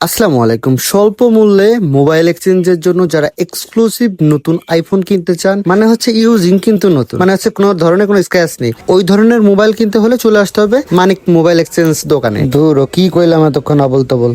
আসসালামু আলাইকুম। স্বল্প মূল্যে মোবাইল এক্সচেঞ্জের জন্য যারা এক্সক্লুসিভ নতুন আইফোন কিনতে চান, মানে হচ্ছে ইউজিং কিন্তু নতুন, মানে হচ্ছে কোনো ধরনের কোনো স্ক্র্যাচ নেই, ওই ধরনের মোবাইল কিনতে হলে চলে আসতে হবে মানিক মোবাইল এক্সচেঞ্জ দোকানে। ধুর, কি কইলাম এতক্ষণ আবল তাবল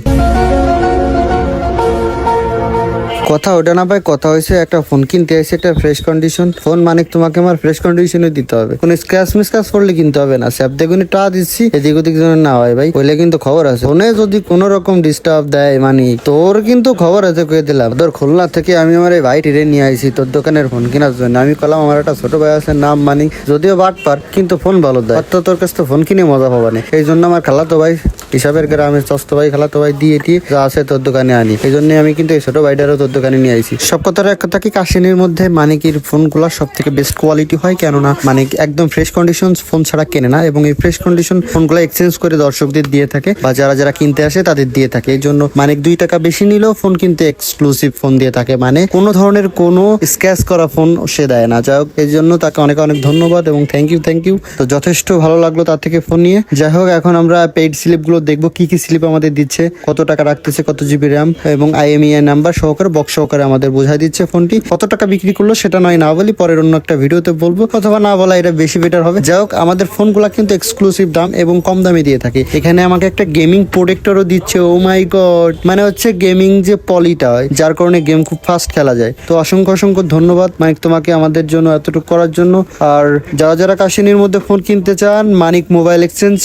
কথা। ওটা না ভাই, কথা হয়েছে একটা ফোন কিনতে আসছে, একটা ফ্রেশ কন্ডিশন ফোন, মানে তোমাকে আমার ফ্রেশ কন্ডিশনে দিতে হবে, কোনো স্ক্র্যাচ মিসক্র্যাচ করলে কিনতে হবে না। স্যাপ দেখুন টা দিচ্ছি, এদিক ওদিক যেন না হয় ভাই, হইলে কিন্তু খবর আছে। ফোনে যদি কোনো রকম ডিস্টার্ব দেয়, মানে তোর কিন্তু খবর আছে, কয়ে দিলাম। তোর খুলনা থেকে আমি আমার এই ভাই টিরে নিয়ে আইছি তোর দোকানের ফোন কেনার জন্য। আমি কলাম আমার একটা ছোট ভাই আছে, নাম মানি, যদিও বাট পার, কিন্তু ফোন ভালো দেয়। তো তোর কাছে তো ফোন কিনে মজা পাবা না, এই জন্য আমার খালাতো ভাই হিসাবের গ্রামের চস্ত ভাই খালাতো ভাই দিয়ে যা আছে তোর দোকানে আনি। এই জন্য আমি কিন্তু এই ছোট ভাইটারও তোর দোকানে নিয়ে আইছি। সব কথার এক কথা কি, কাশিনীর মধ্যে মানিকের ফোনগুলো সব থেকে বেস্ট কোয়ালিটি হয়, কেননা মানিক একদম ফ্রেশ কন্ডিশন ফোন ছাড়া কেনে না, এবং এই ফ্রেশ কন্ডিশন ফোনগুলো এক্সচেঞ্জ করে দর্শকদের দিয়ে থাকে, বা যারা যারা কিনতে আসে তাদের দিয়ে থাকে। এই জন্য মানিক 2 টাকা বেশি নিলেও ফোন কিনতে এক্সক্লুসিভ ফোন দিয়ে থাকে, মানে কোনো ধরনের কোনো স্ক্র্যাচ করা ফোন সে দেয় না। যাই হোক, এই জন্য তাকে অনেক অনেক ধন্যবাদ এবং থ্যাংক ইউ। তো যথেষ্ট ভালো লাগলো তার থেকে ফোন নিয়ে। যাই হোক, এখন আমরা পেইড স্লিপ গুলো দেখবো, কি কি স্লিপ আমাদের দিচ্ছে, কত টাকা রাখতেছে, কত জিবি র্যাম এবং IMEI নাম্বার সহকারে বক্স সহকারে আমাদের বোঝাই দিচ্ছে। ফোনটি কত টাকা বিক্রি করলো সেটা নয় না বলি, পরের অন্য একটা ভিডিওতে বলবো, অথবা না বলা এটা বেশি বেটার হবে। যাই হোক, আমাদের ফোনগুলা কিন্তু এক্সক্লুসিভ দাম এবং কম দামে দিয়ে থাকে। এখানে আমাকে একটা গেমিং প্রোটেক্টরও দিচ্ছে। ও মাই গড, মানে হচ্ছে গেমিং যে পলিটা হয়, যার কারণে গেম খুব ফাস্ট খেলা যায়। তো অসংখ্য ধন্যবাদ মানিক তোমাকে আমাদের জন্য এতটুকু করার জন্য। আর যারা যারা কাশিনীর মধ্যে ফোন কিনতে চান, মানিক মোবাইল এক্সচেঞ্জ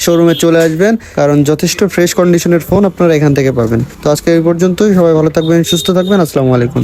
শোরুমে চলে আসবেন, কারণ যথেষ্ট ফ্রেশ কন্ডিশনের ফোন আপনারা এখান থেকে পাবেন। তো আজকে এই পর্যন্তই, সবাই ভালো থাকবেন, সুস্থ থাকবেন। আসসালামু আলাইকুম।